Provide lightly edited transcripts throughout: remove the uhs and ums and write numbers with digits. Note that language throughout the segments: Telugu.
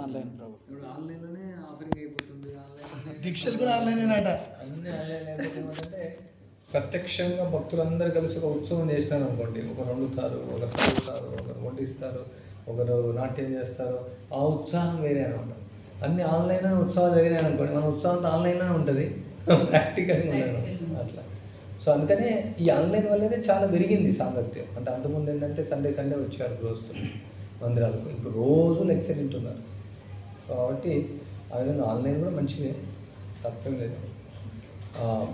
ఆన్లైన్ ప్రభు. ఇప్పుడు ఆన్లైన్లోనే ఆఫరింగ్ అయిపోతుంది, ఆన్లైన్ దీక్షలు కూడా ఆన్లైన్ అట. అన్నీ ఆన్లైన్ అయిపోతుందంటే ప్రత్యక్షంగా భక్తులందరూ కలిసి ఒక ఉత్సవం చేసినారు అనుకోండి, ఒకరు వండుతారు, ఒకరు చదువుతారు, ఒకరు వడ్డిస్తారు, ఒకరు నాట్యం చేస్తారు, ఆ ఉత్సాహం వేరే అనమాట. అన్ని ఆన్లైన్లోనే ఉత్సవాలు జరిగినాయి అనుకోండి, మన ఉత్సాహం అంతా ఆన్లైన్లోనే ఉంటుంది, ప్రాక్టికల్గా ఉండదు అట్లా. సో అందుకనే ఈ ఆన్లైన్ వల్లనే చాలా పెరిగింది సాంగత్యం. అంటే అంతకుముందు ఏంటంటే సండే వచ్చారు దోస్తులు మందిరాలకు, ఇప్పుడు రోజు లెక్చర్ వింటున్నారు. కాబట్టి ఆ విధంగా ఆన్లైన్ కూడా మంచిదే, తప్పేం లేదు.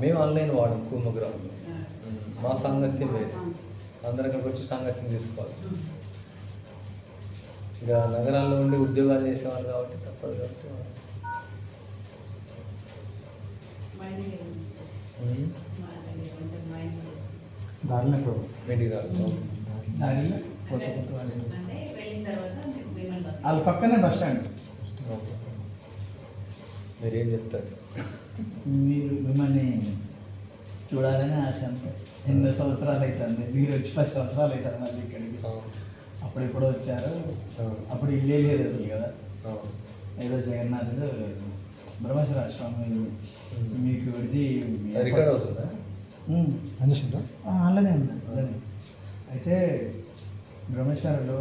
మేము ఆన్లైన్ వాడం కూర్మగ్రామంలో, మా సాంగత్యం లేదు, అందరం అక్కడికి వచ్చి సాంగత్యం తీసుకోవాలి. ఇక నగరాల్లో ఉండి ఉద్యోగాలు చేసేవాళ్ళు కాబట్టి తప్పదు. కాబట్టి దారిలో ప్రభు, మీటికి రాదు. దారిలో కొత్త కొత్త వాళ్ళ పక్కనే బస్ స్టాండ్. మీరేం చెప్తారు? మీరు మిమ్మల్ని చూడాలని ఆశ అంతే. 8 సంవత్సరాలు అవుతుంది, మీరు వచ్చి 10 సంవత్సరాలు అవుతారు మళ్ళీ ఇక్కడికి. అప్పుడు ఎప్పుడో వచ్చారు, అప్పుడు ఇల్లే లేదు అసలు కదా. ఏదో జగన్నాథుడు బ్రహ్మేశ్వర స్వామి మీకు ఇది రికార్డ్ అవుతుందా? అలానే ఉంది, అలానే. అయితే బ్రహ్మేశ్వరుడు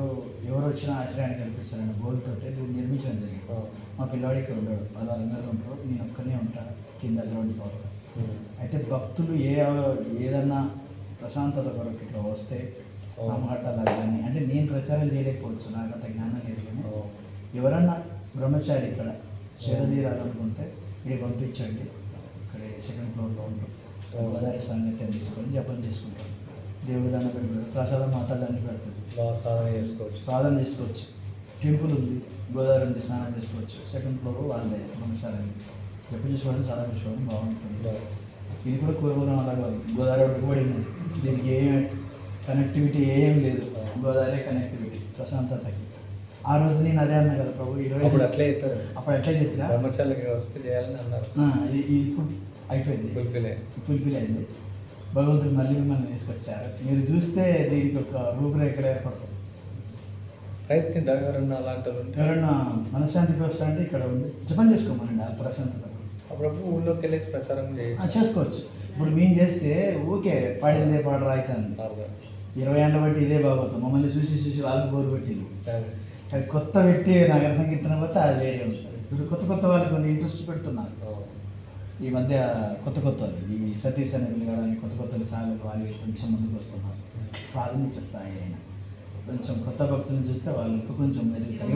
ఎవరు వచ్చినా ఆశ్రయాన్ని కల్పించారని గోల్తోటి దీన్ని నిర్మించడం జరిగింది. మా పిల్లవాడు ఇక్కడ ఉండడు, వాళ్ళు అందరూ ఉంటారు, నేను ఒక్కనే ఉంటాను కింద గ్రౌండ్ ఫ్లోర్. అయితే భక్తులు ఏదన్నా ప్రశాంతత కొరకు ఇట్లా వస్తే మాటలు కానీ, అంటే నేను ప్రచారం చేయలేకపోవచ్చు, నాకు అంత జ్ఞానం లేదు, కానీ ఎవరన్నా బ్రహ్మచారి ఇక్కడ చేరదీరాలనుకుంటే మీరు పంపించండి. ఇక్కడ 2nd ఫ్లోర్లో ఉంటాం, గోదావరి సాంగత్యం తీసుకొని జపం చేసుకుంటాం, దేవుడి దాన్ని పెడతాడు, ప్రసాదం మాత దాన్ని పెడుతుంది, సాధన చేసుకోవచ్చు. టెంపుల్ ఉంది, గోదావరి ఉంది, స్నానం చేసుకోవచ్చు. 2nd ఫ్లోర్ వాళ్ళే బ్రహ్మచారి, జపం చేసుకోవడం సాధన చేసుకోవడం బాగుంటుంది. ఇది కూడా కూరగూరం అలాగే గోదావరి ఒడిపడి ఉన్నది, దీనికి ఏం కనెక్టివిటీ ఏం లేదు, గోదావరి కనెక్టివిటీ ప్రశాంతతకి. ఆ రోజు నేను అదే అన్నా కదా ప్రభు, 20 అప్పుడు అట్లే చెప్పారు, అప్పుడు అట్లే చెప్పిన బ్రహ్మచారులకి వస్తే చేయాలని అన్నారు. ఇప్పుడు అయిపోయింది, ఫుల్ఫిల్ అయింది. భగవంతుడు మళ్ళీ మిమ్మల్ని తీసుకొచ్చారు, మీరు చూస్తే దీనికి ఒక రూపురేఖలు ఏర్పడుతుంది. ప్రయత్నిద్దాం, ఎవరన్నా అలాంటి ఎవరన్నా మనశ్శాంతికి వస్తారంటే ఇక్కడ ఉంది, జపం చేసుకోమనండి ఆ ప్రశాంతత. అప్పుడప్పుడు ఊళ్ళోకి వెళ్ళేసి ప్రచారం చేసుకోవచ్చు. ఇప్పుడు మేము చేస్తే ఊకే పాడిందే పాట రాయితుంది, 20 ఏళ్ళ బట్టి ఇదే బాగోతాం, మమ్మల్ని చూసి వాళ్ళకి బోరు పెట్టింది. అది కొత్త వ్యక్తి నగర సంకీర్తన పోతే అది వేరే ఉంటుంది. ఇప్పుడు కొత్త వాళ్ళు కొన్ని ఇంట్రెస్ట్ పెడుతున్నారు ఈ మధ్య, కొత్త వాళ్ళు ఈ సతీష్ అని వెళ్ళడానికి కొత్త సార్లు వాళ్ళు కొంచెం ముందుకు వస్తున్నారు. ప్రాథమిక స్థాయి అయినా కొంచెం కొత్త భక్తులను చూస్తే వాళ్ళు ఇంకా కొంచెం మెరుగుతారు.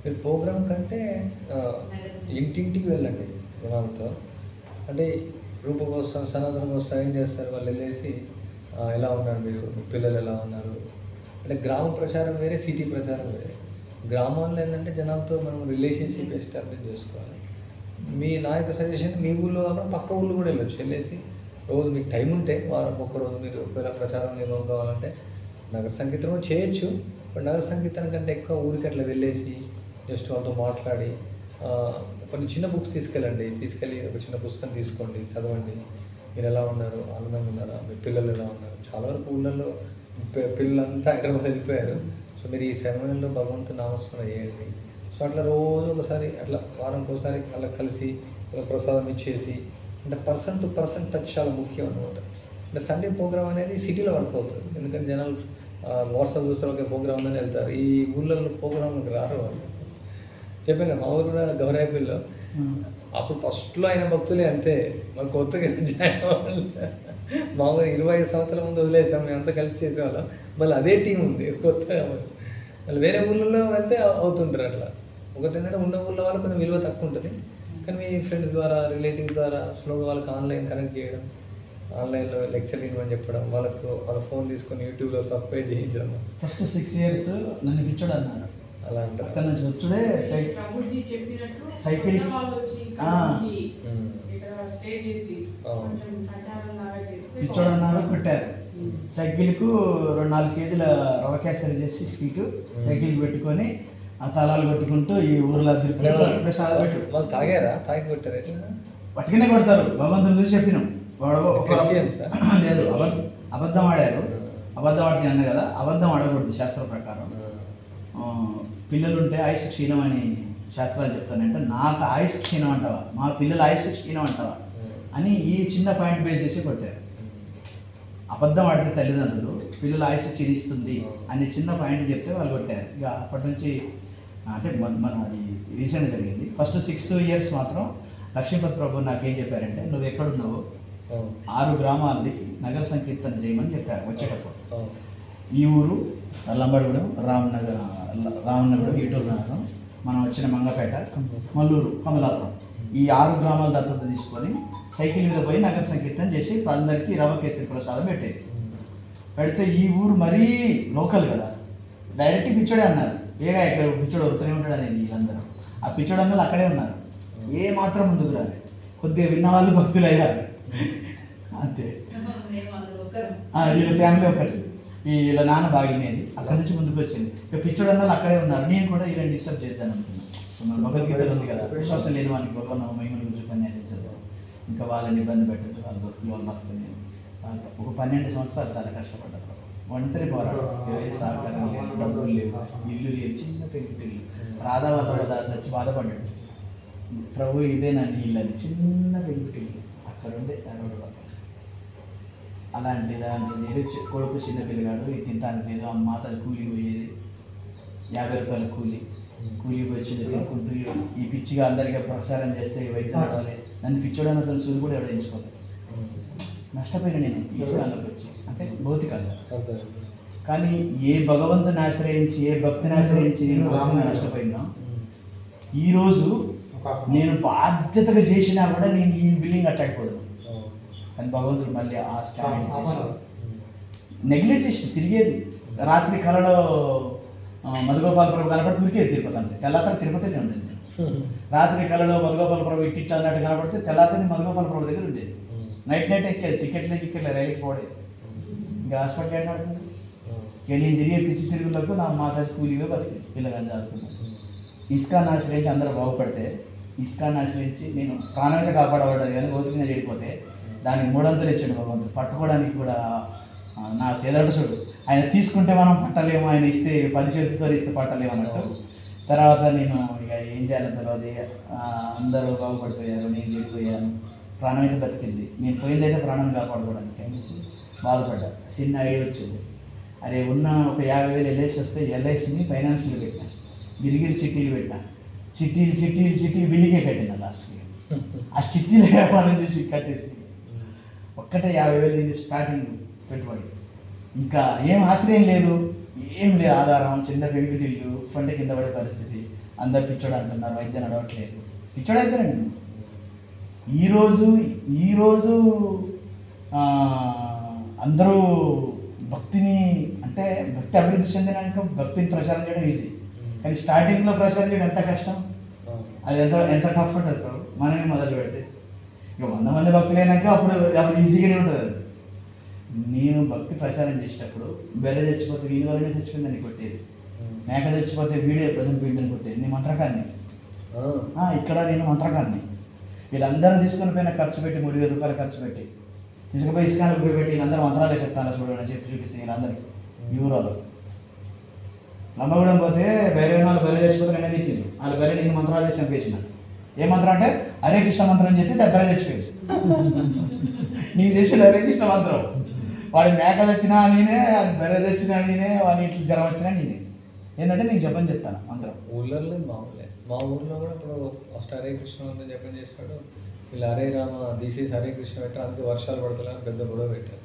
మీరు ప్రోగ్రామ్ కంటే ఇంటింటికి వెళ్ళండి జనాలతో. అంటే రూపకోత్సవం, సనాతనోత్సవం ఏం చేస్తారు, వాళ్ళు వెళ్ళేసి ఎలా ఉన్నారు మీరు, మీ పిల్లలు ఎలా ఉన్నారు అంటే. గ్రామ ప్రచారం వేరే, సిటీ ప్రచారం వేరే. గ్రామాల్లో ఏంటంటే జనాలతో మనం రిలేషన్షిప్ ఎస్టాబ్లిష్ చేసుకోవాలి. నా యొక్క సజెషన్, మీ ఊళ్ళో కాకుండా పక్క ఊళ్ళో కూడా వెళ్ళేసి రోజు మీకు టైం ఉంటే వారం ఒక్కరోజు మీరు ఒకవేళ ప్రచారం ఏమో కావాలంటే నగర సంకీర్తనం చేయొచ్చు. బట్ నగర సంకీర్తన కంటే ఎక్కువ ఊరికి అట్లా వెళ్ళేసి జస్ట్ వాళ్ళతో మాట్లాడి కొన్ని చిన్న బుక్స్ తీసుకెళ్ళి ఒక చిన్న పుస్తకం తీసుకోండి, చదవండి. మీరు ఎలా ఉన్నారు, ఆనందంగా ఉన్నారా, మీ పిల్లలు ఎలా ఉన్నారు. చాలా వరకు ఊళ్ళల్లో పిల్లలంతా హైదరాబాద్ వెళ్ళిపోయారు. సో మీరు ఈ సమయంలో భగవంతుని నామస్మరణ చేయండి. సో అట్లా రోజు ఒకసారి, అట్లా వారానికి ఒకసారి అలా కలిసి ప్రసాదం ఇచ్చేసి, అంటే పర్సన్ టు పర్సన్ టచ్ చాలా ముఖ్యం అనమాట. అంటే సండే ప్రోగ్రామ్ అనేది సిటీలో వర్క్ అవుతుంది, ఎందుకంటే జనాలు వాట్సాప్ చూస్తారు, ఒకే ప్రోగ్రామ్ ఉందని వెళ్తారు. ఈ ఊళ్ళలో ప్రోగ్రాంకి రారు వాళ్ళు. చెప్పాను మా ఊరు కూడా గౌరాయిపల్లిలో అప్పుడు ఫస్ట్లో అయిన భక్తులే అంతే, మరి కొత్తగా జాయిన్ అవ్వాలి. మామూలుగా 25 సంవత్సరాల ముందు వదిలేసాం, మేము అంతా కలిసి చేసేవాళ్ళం. మళ్ళీ అదే టీం ఉంది కొత్తగా, మళ్ళీ వేరే ఊళ్ళలో వెళ్తే అవుతుంటారు అట్లా. ఒకటి ఏంటంటే ఉన్న ఊళ్ళో వాళ్ళకి కొంచెం విలువ తక్కువ ఉంటుంది, కానీ మీ ఫ్రెండ్స్ ద్వారా, రిలేటివ్స్ ద్వారా స్లోగా వాళ్ళకి ఆన్లైన్ కనెక్ట్ చేయడం, ఆన్లైన్లో లెక్చర్ ఇవ్వమని చెప్పడం, వాళ్ళ ఫోన్ తీసుకొని యూట్యూబ్లో సబ్స్క్రైబ్ చేయించడం. ఫస్ట్ 6 years నన్ను పిచ్చోడు అన్నారు, అలా అంటారు. అక్కడ నుంచి వచ్చుడే సైకిల్ పిచ్చోడు అన్నారు, పెట్టారు. సైకిల్కు 2-4 కేజీల రవ కేసరి చేసి స్వీటు సైకిల్ పెట్టుకొని ఆ తలాలు కొట్టుకుంటూ ఈ ఊర్లో వాళ్ళు తాగారా, తాగి కొట్టారు, ఎట్లా పట్టుకునే కొడతారు. భగవంతుని గురించి చెప్పినాం. వాడు లేదు అబద్ధం ఆడారు. అబద్ధం ఆడితే అన్న కదా, అబద్ధం ఆడకూడదు శాస్త్ర ప్రకారం. పిల్లలుంటే ఆయుష్ క్షీణం అని శాస్త్రాలు చెప్తానంటే, నాకు ఆయుష్ క్షీణం అంటావా, మా పిల్లల ఆయుష్ క్షీణం అంటావా అని ఈ చిన్న పాయింట్ బేస్ చేసి కొట్టారు. అబద్ధం ఆడితే తల్లిదండ్రులు పిల్లల ఆయుష్ క్షీణిస్తుంది అని చిన్న పాయింట్ చెప్తే వాళ్ళు కొట్టారు. ఇక అప్పటి నుంచి అంటే మనం అది రీసెంట్ జరిగింది. ఫస్ట్ 6 years మాత్రం లక్ష్మీపతి ప్రభు నాకేం చెప్పారంటే, నువ్వు ఎక్కడున్నావు 6 గ్రామాలకి నగర సంకీర్తన చేయమని చెప్పారు వచ్చేటప్పుడు. ఈ ఊరు లంబడిగూడెం, రామనగరం, ఈటూరు నగరం, మనం వచ్చిన మంగపేట, మల్లూరు, కమలాపురం, ఈ 6 గ్రామాల దత్తత తీసుకొని సైకిల్ మీద పోయి నగర సంకీర్తన చేసి అందరికీ రవ కేసరి ప్రసాదం పెట్టేది. పెడితే ఈ ఊరు మరీ లోకల్ కదా, డైరెక్ట్ పిచ్చోడే అన్నారు. ఏగా ఇక్కడ పిచ్చోడు వరుతూనే ఉంటాడు అనేది వీళ్ళందరూ. ఆ పిచ్చోడు అన్నలు అక్కడే ఉన్నారు, ఏ మాత్రం ముందుకు రాలేదు. కొద్దిగా విన్నవాళ్ళు భక్తులు అయ్యారు అంతే. వీళ్ళ ఫ్యామిలీ ఒకటి, వీళ్ళ నాన్న బాగినేది అక్కడి నుంచి ముందుకు వచ్చింది. ఇక పిచ్చోడు అన్నలు అక్కడే ఉన్నారు. నేను కూడా వీళ్ళని డిస్టర్బ్ చేద్దాను అనుకున్నాను. భగవద్గీతలు ఉంది కదా, విశ్వాసం లేని వానికి భగవన్ మహిమని గురించి ఉపన్యాసించదు, ఇంకా వాళ్ళని ఇబ్బంది పెట్టదు, వాళ్ళ బతుకులు వాళ్ళు బతుకుని. ఒక 12 సంవత్సరాలు చాలా కష్టపడ్డారు. ఒంటరి పోరాడు, సహకారం లేదు, డబ్బులు లేవు, ఇల్లు లేదు, చిన్న పెంకుటిల్లు. రాధా వల్లభదాస్ వచ్చి బాధపడ్డాడు, ప్రభు ఇదే నన్ను ఇల్లని, చిన్న పెంకుటిల్లు అక్కడ ఉండే అరవడు. అలాంటి లేదు కొడుకు చిన్న పిల్లగాడు, ఇది తింటానికి లేదు, అమ్మ తను కూలి పోయేది, 50 రూపాయల కూలి వచ్చింది తినుకుంటూ. ఈ పిచ్చిగా అందరికీ ప్రచారం చేస్తే వైద్యం రావాలి, నన్ను పిచ్చోడన్న తను సూది కూడా ఎవరు ఎంచుకోలేదు. నష్టపోయిన నేను ఈ స్థానంలోకి వచ్చి, అంటే భౌతికంగా. కానీ ఏ భగవంతుని ఆశ్రయించి, ఏ భక్తిని ఆశ్రయించి నేను భౌతికంగా నష్టపోయినా, ఈరోజు నేను బాధ్యతగా చేసినా కూడా నేను ఈ బిల్డింగ్ కట్టకపోదు. కానీ భగవంతుడు మళ్ళీ ఆ స్టాండ్ నెగ్లెక్ట్ చేసి తిరిగేది. రాత్రి కళలో మధుగోపాల ప్రభు కనపడితే తిరిగేది తిరుపతి, అంతే. తెల్లాతర తిరుపతినే ఉండేది. రాత్రి కళలో మధుగోపాల ప్రభు ఇట్లా అన్నట్టు కనపడితే తెల్లాతని మధుగోపాల ప్రభు దగ్గర ఉండేది. నైట్ ఎక్కేది, టికెట్లే రైలుకి పోలేదు. ఇంకా హాస్పిటల్ ఏం నడుతుంది. ఇక నేను తిరిగే పిచ్చి తిరుగులకు నా మాత కూలిగా బతికి పిల్లగాని చదువుకున్నాను. ఇస్కాన్ ఆశ్రయించి అందరూ బాగుపడితే, ఇస్కాన్ ఆశ్రయించి నేను ప్రాణాన్ని కాపాడబడ్డది కానీ భౌతికంగా చెడిపోతే దానికి 3 అంతలు ఇచ్చాడు భగవంతుడు. పట్టుకోవడానికి కూడా నా తెదడుసుడు. ఆయన తీసుకుంటే మనం పట్టలేము, ఆయన ఇస్తే 10 చేతులతో ఇస్తే పట్టలేము అన్నట్టు. తర్వాత నేను ఇక ఏం చేయాలని తర్వాత అందరూ బాగుపడిపోయారు, నేను చెడిపోయాను. ప్రాణం అయితే బతికింది, నేను పోయింది అయితే ప్రాణాన్ని కాపాడుకోవడానికి అనేసి బాధపడ్డా. చిన్న ఐడియా వచ్చింది, అరే ఉన్న ఒక 50,000 ఎల్ఐసి వస్తే ఎల్ఐసిని ఫైనాన్స్లో పెట్టినా, గిరిగిరి చిట్టీలు పెట్టినా, చిట్టీలు బిల్లిగే కట్టినా. లాస్ట్కి ఆ చిట్టీల వ్యాపారం చేసి కట్టేసి ఒక్కటే 50,000 స్టార్టింగ్ పెట్టుబడి. ఇంకా ఏం ఆశ్రయం లేదు, ఏం లేదు ఆధారం. చిన్న పెంకుటిల్లు, ఫండ్ కింద పడే పరిస్థితి. అందరు పిచ్చోడు అంటున్నారు, వైద్యం నడవట్లేదు. పిచ్చోడు అయిపోయారండి. ఈరోజు అందరూ భక్తిని, అంటే భక్తి అభివృద్ధి చెందినాక భక్తిని ప్రచారం చేయడం ఈజీ, కానీ స్టార్టింగ్లో ప్రచారం చేయడం ఎంత కష్టం, అది ఎంత టఫ్ ఉంటుంది. మనమే మొదలు పెడితే ఇక 100 మంది భక్తులైనాక అప్పుడు ఈజీగానే ఉంటుంది. నేను భక్తి ప్రచారం చేసేటప్పుడు బెర్రె చచ్చిపోతే వీడి వల్లనే చచ్చిపోయిందని కొట్టేది, మేక చచ్చిపోతే వీడియో ప్రజెంట్ వీడిని కొట్టేది. నేను మంత్రకాన్ని, ఇక్కడ నేను మంత్రకాన్ని. వీళ్ళందరూ తీసుకుని పోయిన ఖర్చు పెట్టి 3,000 రూపాయలు ఖర్చు పెట్టి తీసుకుపోయి ఇస్కాన్లకు పోయి పెట్టి వీళ్ళందరూ మంత్రాలే చెప్తాను చూడండి చెప్పి చూపిస్తే వీళ్ళందరికీ ఈ ఊరోళ్ళు. లంబగూడెం పోతే బెర్రె వాళ్ళు బెర్రె చచ్చిపోతే నేను తెచ్చింది, వాళ్ళు బెర్రె నేను మంత్రాలు చేసి చంపేసిన. ఏ మంత్రం అంటే హరే కృష్ణ మంత్రం చెప్తే దగ్గర చచ్చిపోయింది. నేను చేసేది హరే కృష్ణ మంత్రం. వాడి మేక తెచ్చినా నేనే, అది బెర్రె తెచ్చినా నేనే, వాడి ఇంట్లో జ్వరం వచ్చినా నేనే. ఏంటంటే నేను జపం చెప్తాను మంత్రం. ఊళ్ళల్లో మామూలే. మా ఊళ్ళో కూడా ఇప్పుడు ఫస్ట్ హరే కృష్ణ మంత్రం జపం చేస్తాడు, వీళ్ళు హరే రామ తీసేసి హరే కృష్ణ పెట్టారు. అందుకే వర్షాలు పడతలేని పెద్ద గొడవ పెట్టారు,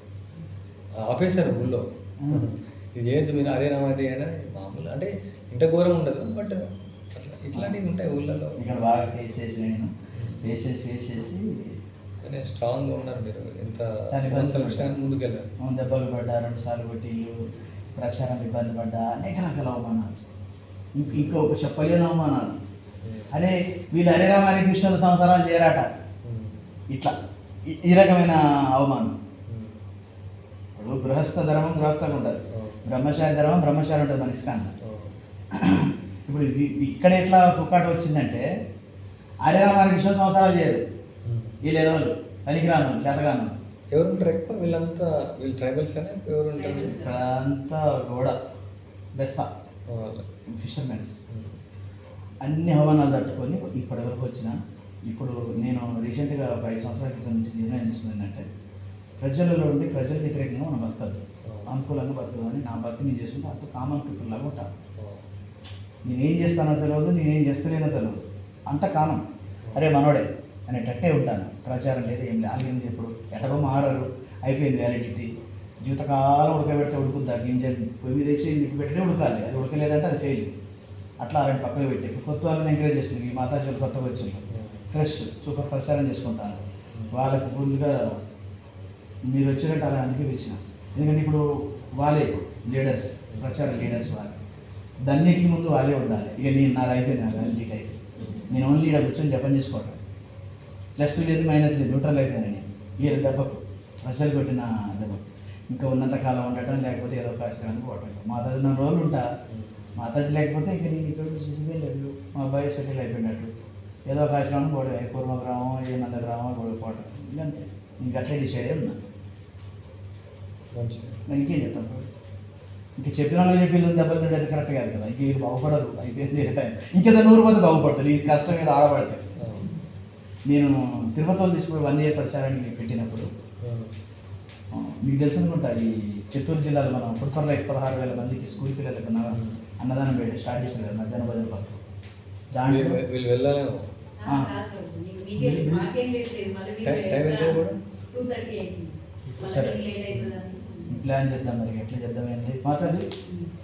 ఆపేశారు ఊళ్ళో. ఇది ఏంటి మీరు హరే రామ అయితే మామూలు, అంటే ఇంత ఘోరం ఉండదు, బట్ ఇట్లాంటివి ఉంటాయి ఊళ్ళలో. ఇక్కడ బాగా ఫేస్ చేసి నేను ఫేస్ చేసి కానీ స్ట్రాంగ్గా ఉన్నారు మీరు. ఎంత విషయాన్ని ముందుకు వెళ్ళారు. దెబ్బలు పడ్డా, 2 సార్లు కొట్టిళ్ళు, ప్రచారం ఇబ్బంది పడ్డా, అనేక రకాల అవమానాలు, ఇంకా ఒక చెప్పలేని అవమానాలు. అరే వీళ్ళు హరే రామ హరే కృష్ణుల సంవత్సరాలు చేరాట, ఇట్లా ఈ రకమైన అవమానం. ఇప్పుడు గృహస్థ ధర్మం గృహస్థగా ఉంటుంది, బ్రహ్మచారి ధర్మం బ్రహ్మచారి ఉంటుంది మన ఇస్కాన్. ఇప్పుడు ఇక్కడ ఎట్లా పుకాట వచ్చిందంటే హరే రామ హరే కృష్ణ సంవత్సరాలు చేయరు, వీళ్ళు ఏదో పనికిరాను చేతగాను ఎవరు ఉంటారు ఎక్కువ? వీళ్ళంతా వీళ్ళు ట్రైబల్స్ అని ఎవరు ఉంటారు? Tribals. ఇక్కడ అంతా గోడ బెస్తా వాళ్ళ. ఫిషర్మెన్స్ అన్ని హవానాలు తట్టుకొని ఇప్పటి వరకు వచ్చిన. ఇప్పుడు నేను రీసెంట్గా ఒక 5 సంవత్సరాల క్రితం నుంచి నిర్ణయం తీసుకుందంటే ప్రజలలో ఉండి ప్రజలకు వ్యతిరేకంగా మనం బతకద్దు, అనుకూలంగా బతకదని నా బతికి నేను చేసుకుంటే అంత కామన్ పీపుల్ లాగా ఉంటాను. నేనేం చేస్తానో తెలియదు, నేనేం చేస్తలేనో తెలియదు, అంత కామన్ అరే మనోడే అనేటట్టే ఉంటాను. ప్రచారం లేదు ఏం లేదు. అలాగే ఇప్పుడు ఎటగో మారారు, అయిపోయింది వ్యాలిడిటీ. జీవితకాలం ఉడకబెడితే ఉడుకుద్దా, గింజలు పొయ్యి మీద వేసి ఇంటికి పెట్టినే ఉడకాలి, అది ఉడకలేదంటే అది ఫెయిల్. అట్లా అలాంటి పక్కన పెట్టి ఇప్పుడు కొత్త వాళ్ళని ఎంకరేజ్ చేస్తుంది. ఈ మాతాజీలు కొత్తగా వచ్చింది ఫ్రెష్ సూపర్ ప్రచారం చేసుకుంటాను. వాళ్ళకి ఫుల్గా మీరు వచ్చినట్టు అలా అందుకే పిలిచిన. ఎందుకంటే ఇప్పుడు వాళ్ళే లీడర్స్, ప్రచార లీడర్స్ వాళ్ళు. దాన్నిటికి ముందు వాళ్ళే ఉండాలి. ఇక నేను నాది అయిపోయింది, నా వ్యాలిడిటీ అయితే నేను ఓన్లీ ఇక్కడ కూర్చొని జపం చేసుకోవటం. ప్లస్ లేదు మైనస్ లేదు, న్యూట్రల్ అయిపోయాను నేను ఈ దెబ్బకు, ప్రజలు కొట్టిన దెబ్బకు. ఇంకా ఉన్నంతకాలం ఉండటం, లేకపోతే ఏదో ఒక ఆశ్రమానికి పోవటం. మాతాజీ 4 రోజులు ఉంటా, మాతాజీ లేకపోతే ఇక నేను ఇక్కడ చూసిందే లేదు. మా అబ్బాయి సెటిల్ అయిపోయినట్టు ఏదో ఒక ఆశ్రమం పోవడం, పూర్వ గ్రామం ఏ నంద గ్రామం పోవటం, ఇంకంతే. ఇంక అట్లే డిసైడ్ అయ్యి ఉన్నా. మంచిగా. నేను ఇంకేం చెప్తాను, ఇంక చెప్పిన వాళ్ళు చెప్పి వీళ్ళు దెబ్బలు తింటే అది కరెక్ట్ కాదు కదా. ఇంక వీళ్ళు బాగుపడరు, అయిపోయింది టైం. ఇంకేదో 100 మంది బాగుపడతారు, ఈ కష్టం మీద ఆడబడతారు. నేను తిరుపతిలో తీసుకుని 1 year ప్రచారానికి పెట్టినప్పుడు మీకు తెలిసిందనుకుంటా, ఈ చిత్తూరు జిల్లాలో మనం పుట్పర్లో 16,000 మందికి స్కూల్ పిల్లలకు అన్నదానం పెట్టి స్టార్ట్ చేశారు కదా మధ్యాహ్న భోజన పథకం. దాంట్లో వీళ్ళు వెళ్ళాలేమో. మాకేం లేదు, మళ్ళీ టైం ఎంత కూడా? 2:30 అయింది, సరే. మళ్ళీ లేట్ అవుతుందని. ప్లాన్ చేద్దాం, మరి ఎట్లా చేద్దాం ఏంటి. మాతాజీ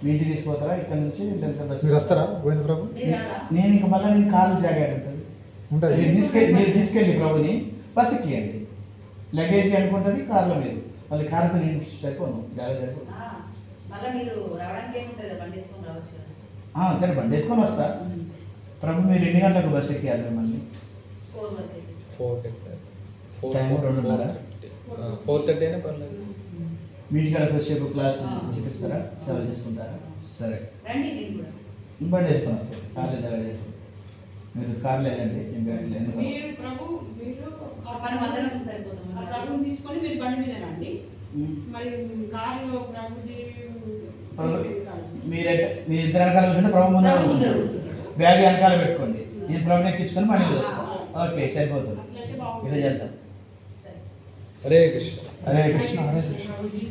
మీ ఇంటికి తీసుకుపోతారా ఇక్కడ నుంచి? లేకపోతే బస్సు? మీరు వస్తారా గోవింద ప్రభు? మీరు రారా? నేను ఇంక మళ్ళీ నేను కార్లు జాగాడు ఉంటుంది. ఉంటుంది. మీరు తీసుకెళ్ళి ప్రభుని బస్ ఎక్కియండి, లగేజ్ అనుకుంటుంది కార్లో. మీరు మళ్ళీ కార్కు నేను సరిపోను, జాగా సరిపోను. మళ్ళీ మీరు రావడానికి ఏముంటుంది, బండి వేసుకొని రావచ్చు కదా. సరే బండి వేసుకొని వస్తా. ప్రభు మీరు ఎన్ని గంటలకు బస్ ఎక్కియాలి మిమ్మల్ని? 4 వరకు అయితే. 4 టైం 2:30. 4:30 అయినా పర్లేదు. మీ ఇంటికాడకు వచ్చేపు క్లాస్ చూపిస్తారా, సేవ చేసుకుంటారా? సరే రండి మీరు కూడా. బండి వేసుకొని వస్తారు, కార్లో జాగా చేస్తారు. మీరు కార్లో వెళ్ళండి, నేను బ్యాగ్లో ఎందుకు మీరు ప్రభు మీరు మనం అందరం సరిపోతాం. ఆ ప్రభుని తీసుకొని మీరు బండి మీద రండి. మరి కారులో ప్రభుజీ మీరు ఇద్దరు వెనకాల కూర్చుంటే ప్రభు ముందు ప్రభు ముందర కూర్చుంటారు. కూర్చుంటారు. బ్యాగ్ వెనకాల పెట్టుకోండి, నేను ప్రభుని ఎక్కించుకొని బండి వస్తాను. ఓకే సరిపోతుంది, అట్లయితే ఇలా బాగుంటుంది. చేద్దాం. సరే. హరే కృష్ణ. హరే కృష్ణ హరే కృష్ణ. ప్రభుజీ